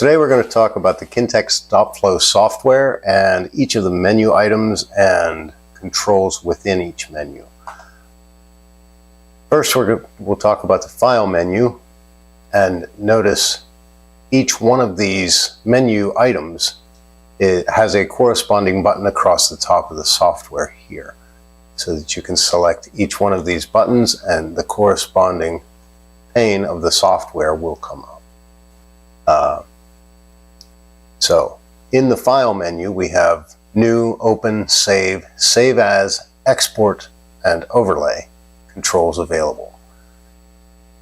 Today we're going to talk about the KinTek Stopped Flow software and each of the menu items and controls within each menu. First we'll talk about the file menu, and notice each one of these menu items has a corresponding button across the top of the software here, so that you can select each one of these buttons and the corresponding pane of the software will come up. So in the file menu we have New, Open, Save, Save As, Export, and Overlay controls available.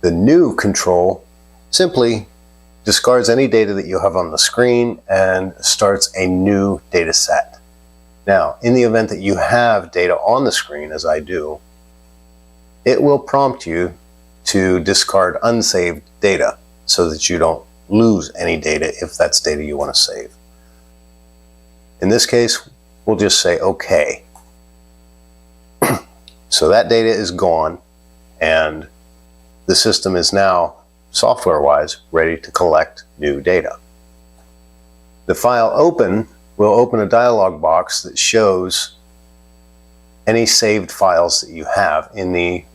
The New control simply discards any data that you have on the screen and starts a new data set. Now, in the event that you have data on the screen, as I do, it will prompt you to discard unsaved data so that you don't lose any data if that's data you want to save. In this case, we'll just say OK. So that data is gone, and the system is now, software-wise, ready to collect new data. The file Open will open a dialog box that shows any saved files that you have in the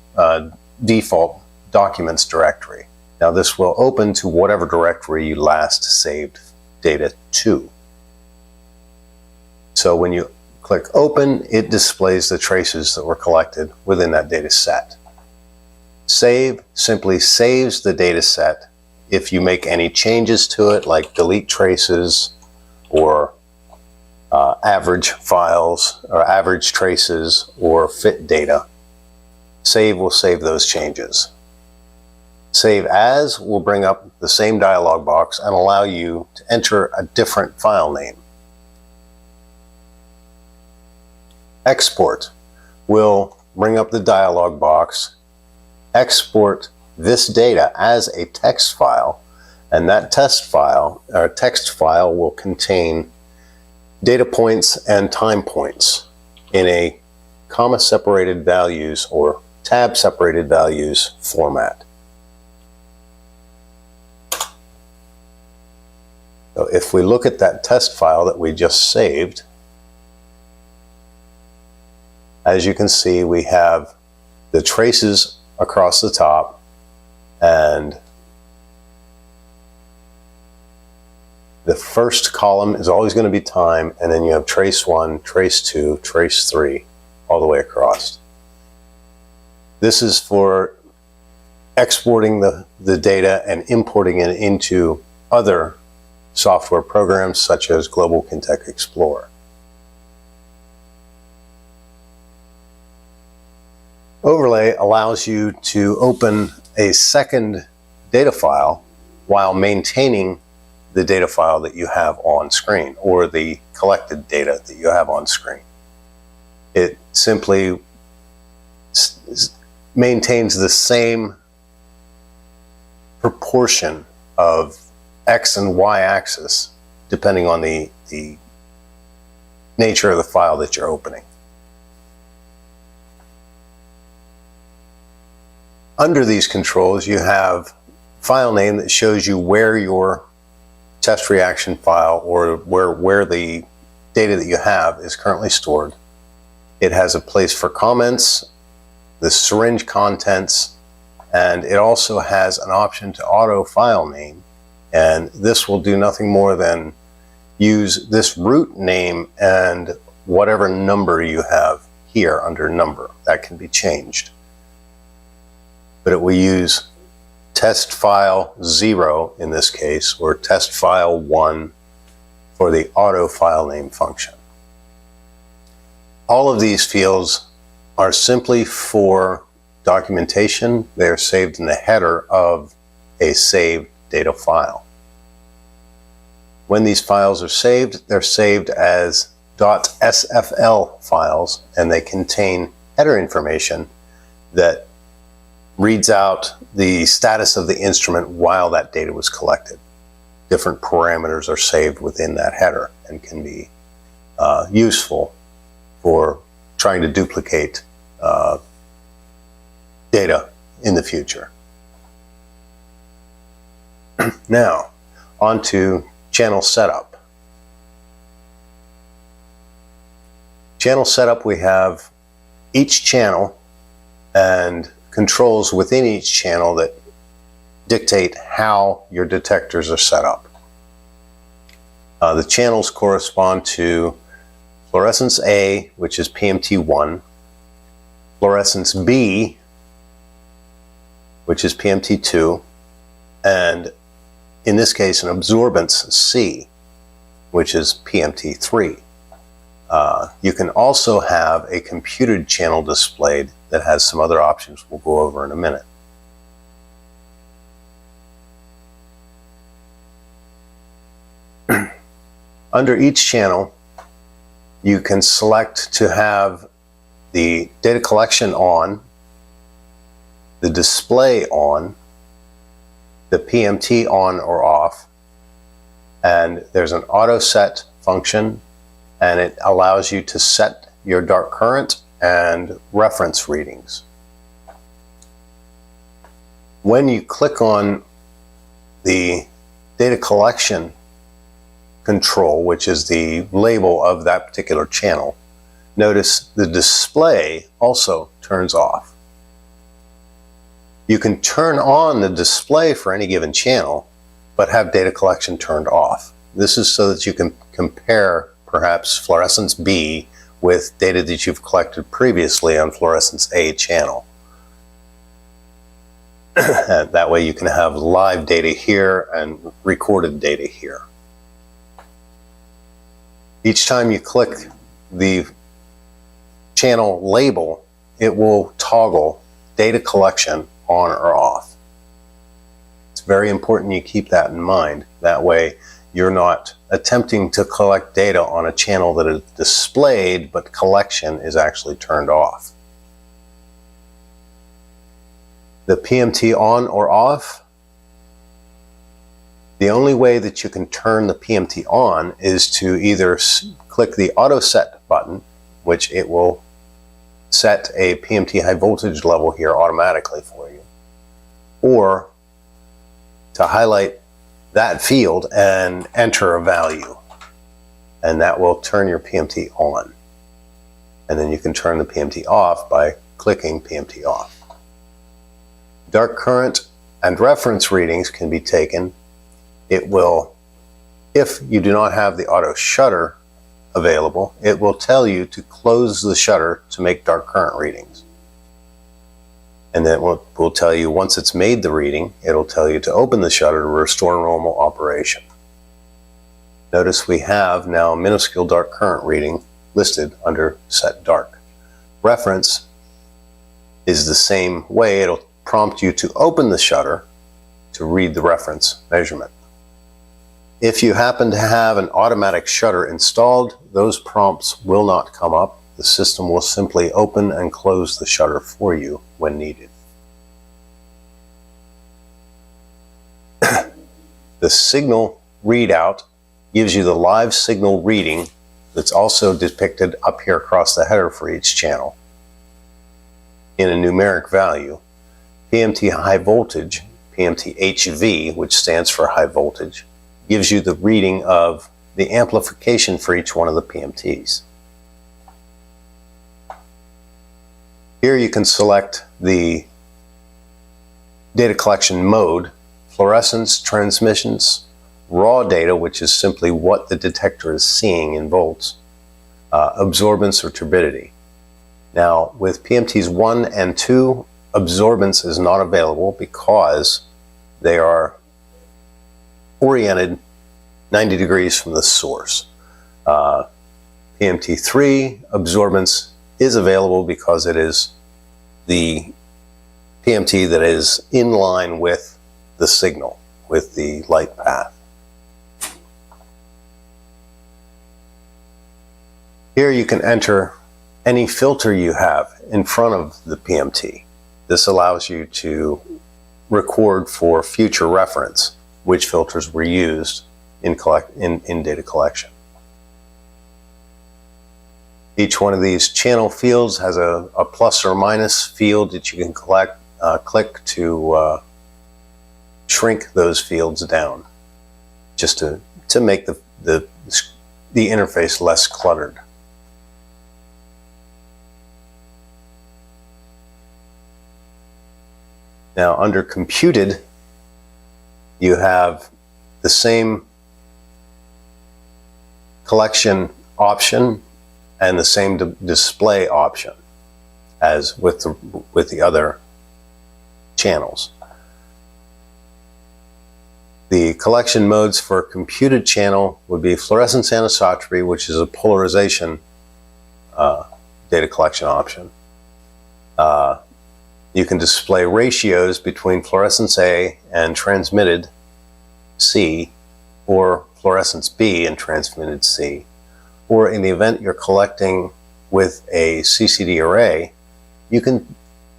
default Documents directory. Now this will open to whatever directory you last saved data to. So when you click Open, it displays the traces that were collected within that data set. Save simply saves the data set. If you make any changes to it, like delete traces or average files or average traces or fit data, Save will save those changes. Save As will bring up the same dialog box and allow you to enter a different file name. Export will bring up the dialog box, export this data as a text file, and that text file will contain data points and time points in a comma-separated values or tab-separated values format. So if we look at that test file that we just saved, as you can see, we have the traces across the top, and the first column is always going to be time, and then you have trace 1, trace 2, trace 3, all the way across. This is for exporting the data and importing it into other software programs such as Global KinTek Explorer. Overlay allows you to open a second data file while maintaining the data file that you have on screen, or the collected data that you have on screen. It simply maintains the same proportion of X and Y axis depending on the nature of the file that you're opening. Under these controls, you have file name that shows you where your test reaction file or where the data that you have is currently stored. It has a place for comments, the syringe contents, and it also has an option to auto file name. And this will do nothing more than use this root name and whatever number you have here under number. That can be changed. But it will use test file 0 in this case, or test file 1 for the auto file name function. All of these fields are simply for documentation. They are saved in the header of a saved data file. When these files are saved, they're saved as .sfl files, and they contain header information that reads out the status of the instrument while that data was collected. Different parameters are saved within that header and can be useful for trying to duplicate data in the future. Now, on to channel setup. Channel setup, we have each channel and controls within each channel that dictate how your detectors are set up. The channels correspond to fluorescence A, which is PMT1, fluorescence B, which is PMT2, and in this case an absorbance C, which is PMT3. You can also have a computed channel displayed that has some other options we'll go over in a minute. Under each channel, you can select to have the data collection on, the display on, the PMT on or off, and there's an auto set function, and it allows you to set your dark current and reference readings. When you click on the data collection control, which is the label of that particular channel, notice the display also turns off. You can turn on the display for any given channel, but have data collection turned off. This is so that you can compare perhaps fluorescence B with data that you've collected previously on fluorescence A channel. And that way you can have live data here and recorded data here. Each time you click the channel label, it will toggle data collection on or off. It's very important you keep that in mind. That way you're not attempting to collect data on a channel that is displayed, but collection is actually turned off. The PMT on or off, the only way that you can turn the PMT on is to either click the auto set button, which it will set a PMT high voltage level here automatically for you, or to highlight that field and enter a value, and that will turn your PMT on. And then you can turn the PMT off by clicking PMT off. Dark current and reference readings can be taken. It will, if you do not have the auto shutter available, it will tell you to close the shutter to make dark current readings. And then it will tell you, once it's made the reading, it'll tell you to open the shutter to restore normal operation. Notice we have now a minuscule dark current reading listed under set dark. Reference is the same way. It'll prompt you to open the shutter to read the reference measurement. If you happen to have an automatic shutter installed, those prompts will not come up. The system will simply open and close the shutter for you when needed. The signal readout gives you the live signal reading that's also depicted up here across the header for each channel in a numeric value. PMT high voltage, PMT HV, which stands for high voltage, gives you the reading of the amplification for each one of the PMTs. Here you can select the data collection mode: fluorescence, transmissions, raw data, which is simply what the detector is seeing in volts, absorbance or turbidity. Now with PMTs 1 and 2, absorbance is not available because they are oriented 90 degrees from the source. PMT3 absorbance is available because it is the PMT that is in line with the signal, with the light path. Here you can enter any filter you have in front of the PMT. This allows you to record for future reference which filters were used in data collection. Each one of these channel fields has a plus or minus field that you can click to shrink those fields down. just to make the interface less cluttered. Now, under computed, you have the same collection option and the same display option as with the other channels. The collection modes for a computed channel would be fluorescence anisotropy, which is a polarization data collection option. You can display ratios between fluorescence A and transmitted C, or fluorescence B and transmitted C. Or in the event you're collecting with a CCD array, you can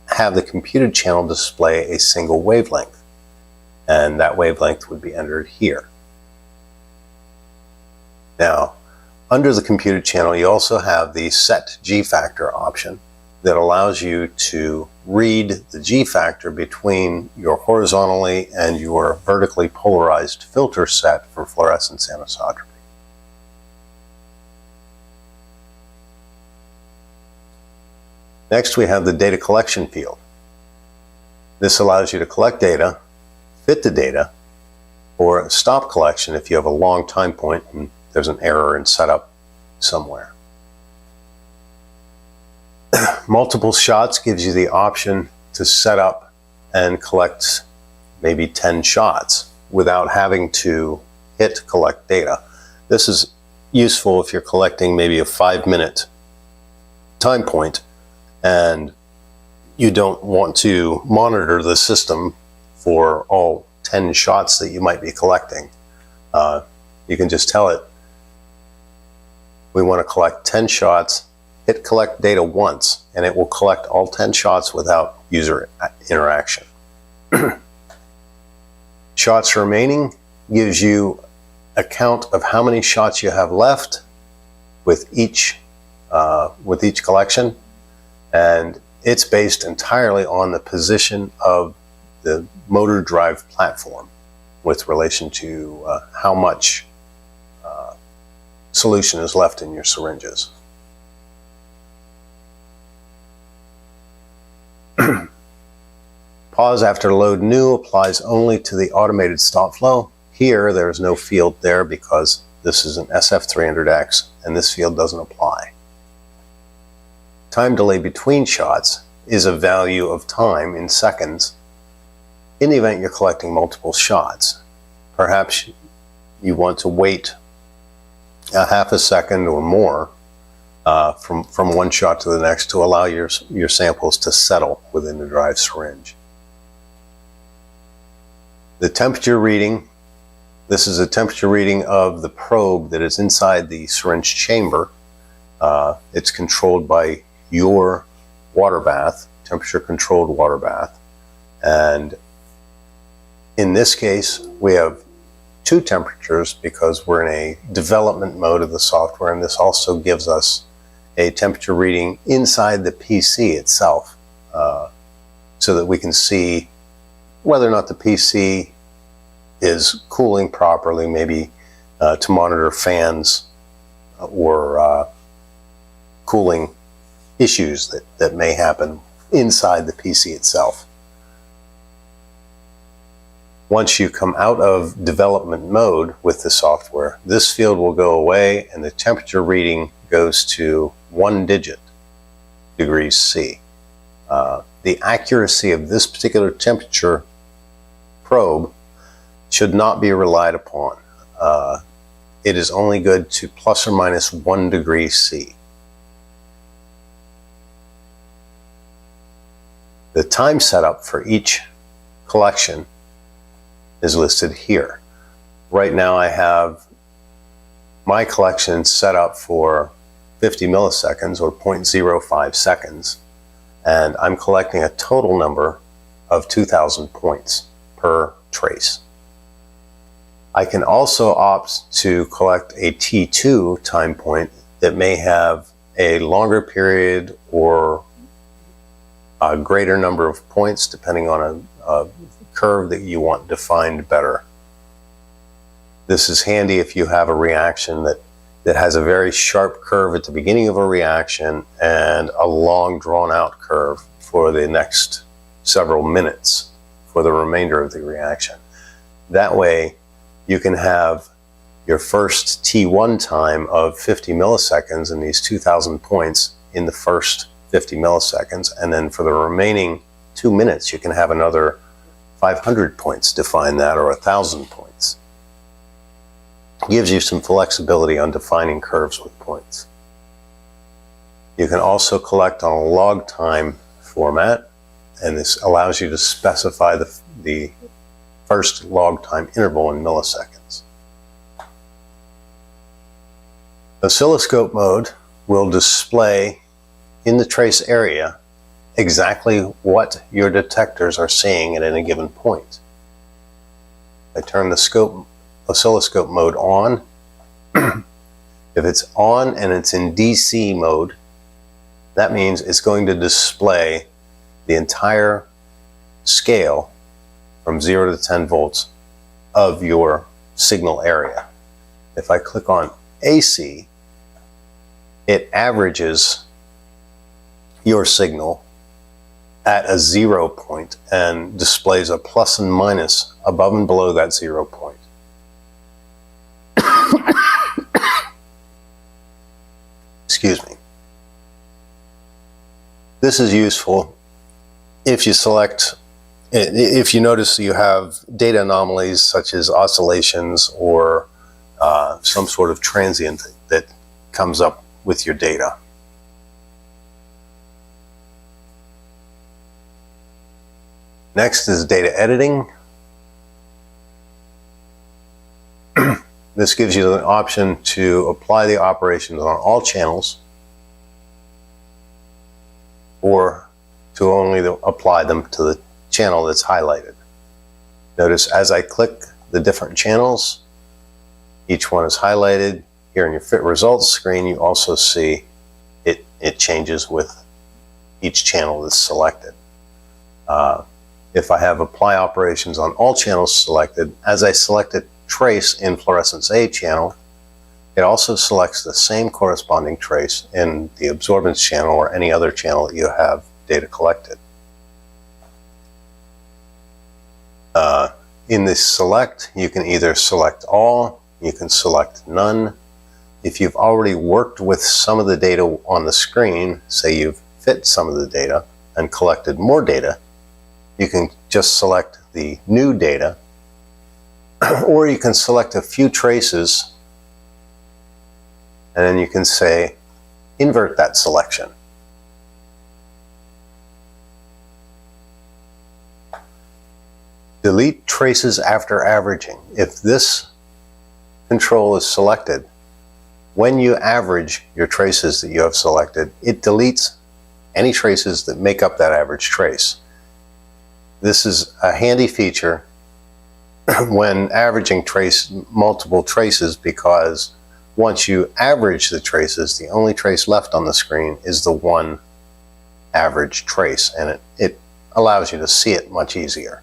have the computed channel display a single wavelength, and that wavelength would be entered here. Now, under the computed channel, you also have the set G factor option that allows you to read the G factor between your horizontally and your vertically polarized filter set for fluorescence anisotropy. Next, we have the data collection field. This allows you to collect data, fit the data, or stop collection if you have a long time point and there's an error in setup somewhere. Multiple shots gives you the option to set up and collect maybe 10 shots without having to hit collect data. This is useful if you're collecting maybe a 5-minute time point and you don't want to monitor the system for all 10 shots that you might be collecting. You can just tell it, we want to collect 10 shots, hit collect data once, and it will collect all 10 shots without user interaction. Shots remaining gives you a count of how many shots you have left with each collection, and it's based entirely on the position of the motor drive platform with relation to how much solution is left in your syringes. Pause after load new applies only to the automated stop flow. Here, there's no field there because this is an SF300X and this field doesn't apply. Time delay between shots is a value of time in seconds in the event you're collecting multiple shots. Perhaps you want to wait a half a second or more from one shot to the next to allow your samples to settle within the drive syringe. The temperature reading, this is a temperature reading of the probe that is inside the syringe chamber. It's controlled by your water bath, temperature controlled water bath. And in this case, we have 2 temperatures because we're in a development mode of the software, and this also gives us a temperature reading inside the PC itself, so that we can see whether or not the PC is cooling properly, maybe to monitor fans or cooling issues that may happen inside the PC itself. Once you come out of development mode with the software, this field will go away and the temperature reading goes to 1 digit, degrees C. The accuracy of this particular temperature probe should not be relied upon. It is only good to plus or minus 1 degree C. The time setup for each collection is listed here. Right now I have my collection set up for 50 milliseconds or 0.05 seconds, and I'm collecting a total number of 2,000 points per trace. I can also opt to collect a T2 time point that may have a longer period or a greater number of points depending on a curve that you want defined better. This is handy if you have a reaction that has a very sharp curve at the beginning of a reaction and a long drawn out curve for the next several minutes for the remainder of the reaction. That way you can have your first T1 time of 50 milliseconds and these 2,000 points in the first 50 milliseconds, and then for the remaining 2 minutes you can have another 500 points define that, or 1,000 points. It gives you some flexibility on defining curves with points. You can also collect on a log time format, and this allows you to specify the first log time interval in milliseconds. Oscilloscope mode will display in the trace area exactly what your detectors are seeing at any given point. I turn the oscilloscope mode on. If it's on and it's in DC mode, that means it's going to display the entire scale from 0 to 10 volts of your signal area. If I click on AC, it averages your signal at a 0 point and displays a plus and minus above and below that 0 point. Excuse me. This is useful if you notice you have data anomalies such as oscillations or some sort of transient that comes up with your data. Next is data editing. This gives you the option to apply the operations on all channels or to only apply them to the channel that's highlighted. Notice as I click the different channels, each one is highlighted. Here in your fit results screen, you also see it changes with each channel that's selected. If I have apply operations on all channels selected, as I select a trace in fluorescence A channel, it also selects the same corresponding trace in the absorbance channel or any other channel that you have data collected. In this select, you can either select all, you can select none. If you've already worked with some of the data on the screen, say you've fit some of the data and collected more data, you can just select the new data, or you can select a few traces and then you can say invert that selection. Delete traces after averaging. If this control is selected, when you average your traces that you have selected, it deletes any traces that make up that average trace. This is a handy feature when averaging multiple traces, because once you average the traces, the only trace left on the screen is the one average trace, and it allows you to see it much easier.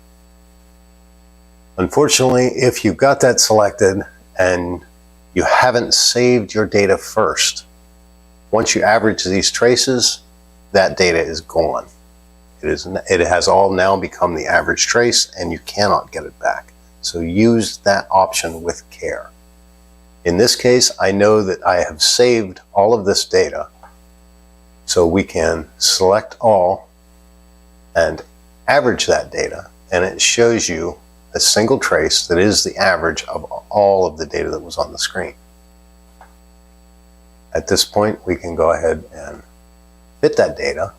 Unfortunately, if you've got that selected and you haven't saved your data first, once you average these traces, that data is gone. It has all now become the average trace and you cannot get it back. So use that option with care. In this case, I know that I have saved all of this data, so we can select all and average that data, and it shows you a single trace that is the average of all of the data that was on the screen. At this point, we can go ahead and fit that data,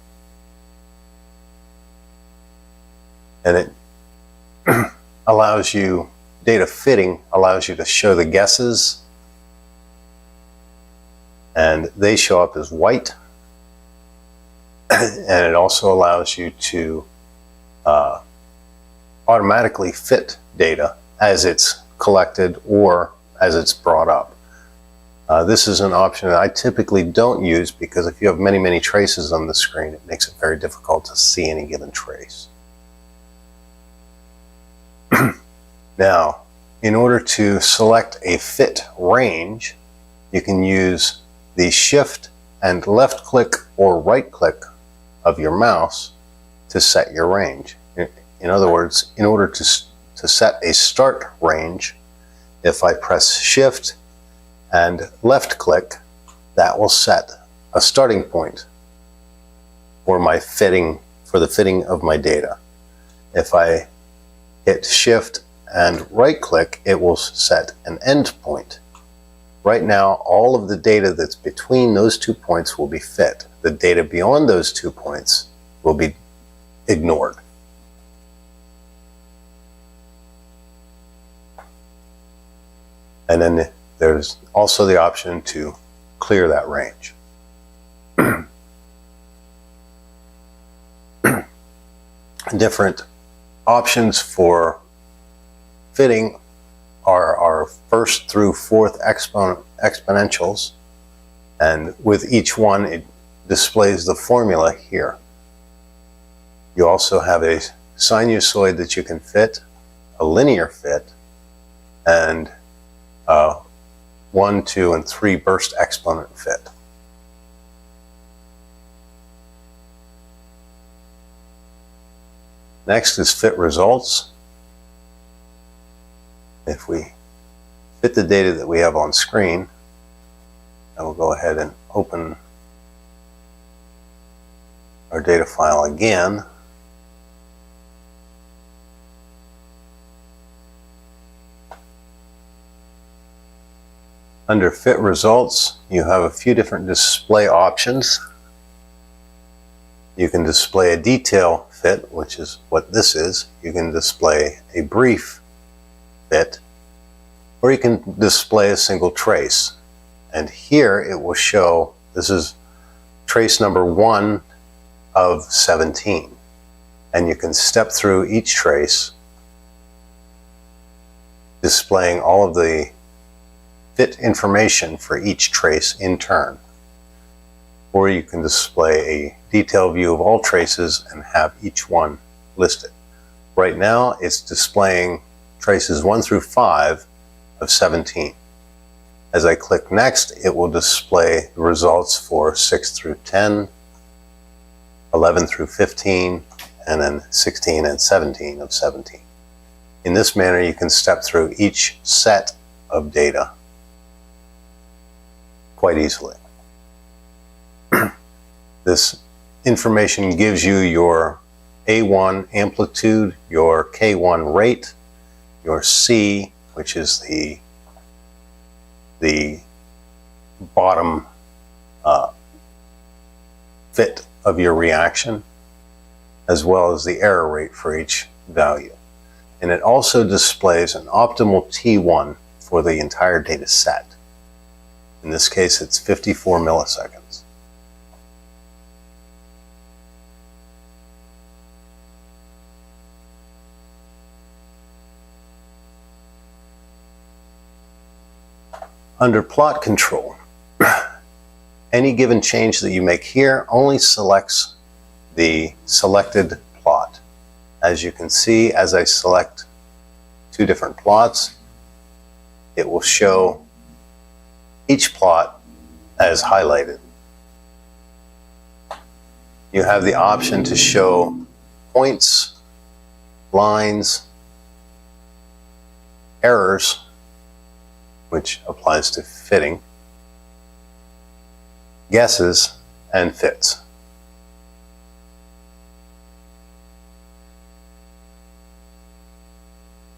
and it allows you, data fitting allows you to show the guesses, and they show up as white, and it also allows you to automatically fit data as it's collected or as it's brought up. This is an option that I typically don't use because if you have many traces on the screen, it makes it very difficult to see any given trace. Now, in order to select a fit range, you can use the shift and left click or right click of your mouse to set your range. In other words, in order to set a start range, if I press shift and left click, that will set a starting point for my fitting, for the fitting of my data. If I hit shift and right click, it will set an end point. Right now, all of the data that's between those 2 points will be fit. The data beyond those 2 points will be ignored. And then there's also the option to clear that range. Different options for fitting are our first through fourth exponentials, and with each one it displays the formula here. You also have a sinusoid that you can fit, a linear fit, and 1, 2, and 3 burst exponent fit. Next is fit results. If we fit the data that we have on screen, I will go ahead and open our data file again. Under fit results, you have a few different display options. You can display a detail fit, which is what this is. You can display a brief fit, or you can display a single trace. And here it will show, this is trace number 1 of 17. And you can step through each trace, displaying all of the fit information for each trace in turn. Or you can display a detailed view of all traces and have each one listed. Right now it's displaying traces 1 through 5 of 17. As I click next, it will display the results for 6 through 10, 11 through 15, and then 16 and 17 of 17. In this manner, you can step through each set of data quite easily. This information gives you your A1 amplitude, your K1 rate, your C, which is the bottom fit of your reaction, as well as the error rate for each value. And it also displays an optimal T1 for the entire data set. In this case, it's 54 milliseconds. Under plot control, any given change that you make here only selects the selected plot. As you can see, as I select 2 different plots, it will show each plot as highlighted. You have the option to show points, lines, errors, which applies to fitting, guesses, and fits.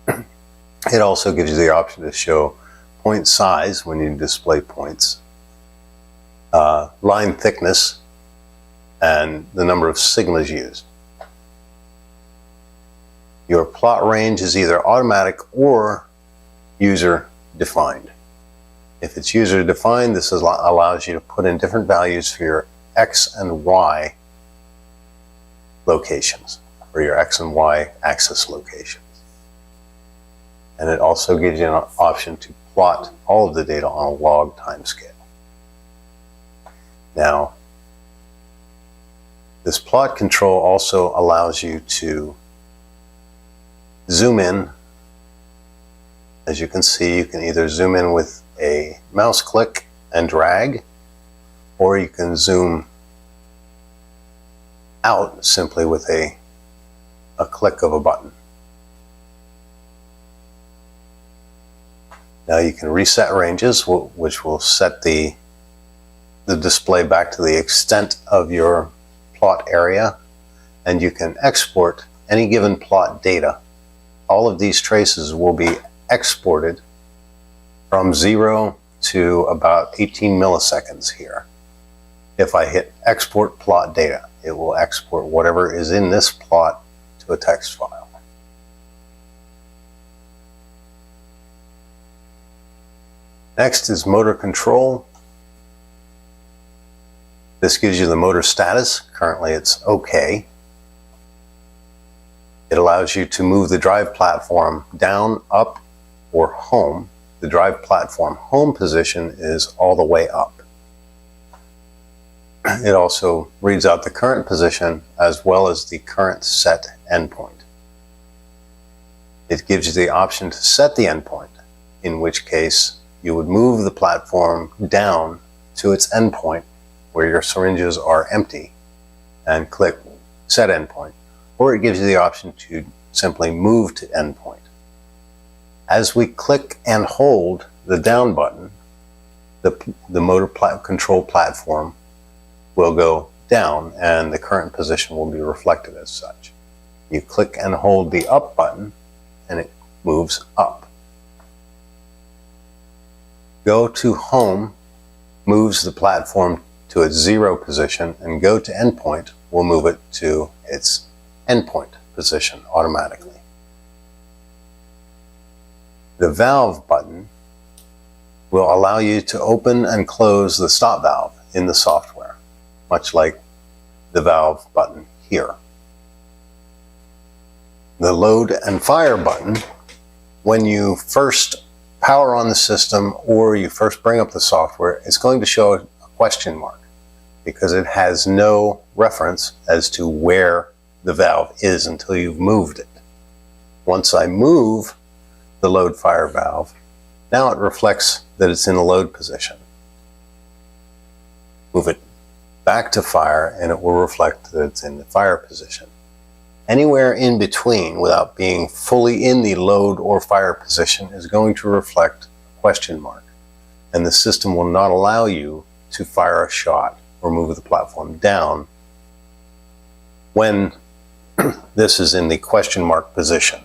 It also gives you the option to show point size when you display points, line thickness, and the number of sigmas used. Your plot range is either automatic or user defined. If it's user defined, this allows you to put in different values for your X and Y locations, or your X and Y axis locations. And it also gives you an option to plot all of the data on a log timescale. Now, this plot control also allows you to zoom in As you can see, you can either zoom in with a mouse click and drag, or you can zoom out simply with a click of a button. Now you can reset ranges, which will set the display back to the extent of your plot area, and you can export any given plot data. All of these traces will be exported from 0 to about 18 milliseconds here. If I hit export plot data, it will export whatever is in this plot to a text file. Next is motor control. This gives you the motor status. Currently it's OK. It allows you to move the drive platform down, up, or home. The drive platform home position is all the way up. It also reads out the current position as well as the current set endpoint. It gives you the option to set the endpoint, in which case you would move the platform down to its endpoint where your syringes are empty and click set endpoint, or it gives you the option to simply move to endpoint. As we click and hold the down button, the motor control platform will go down and the current position will be reflected as such. You click and hold the up button and it moves up. Go to home moves the platform to its 0 position, and go to endpoint will move it to its endpoint position automatically. The valve button will allow you to open and close the stop valve in the software, much like the valve button here. The load and fire button, when you first power on the system or you first bring up the software, it's going to show a question mark because it has no reference as to where the valve is until you've moved it. Once I move the load fire valve, now it reflects that it's in a load position. Move it back to fire and it will reflect that it's in the fire position. Anywhere in between without being fully in the load or fire position is going to reflect a question mark, and the system will not allow you to fire a shot or move the platform down when this is in the question mark position.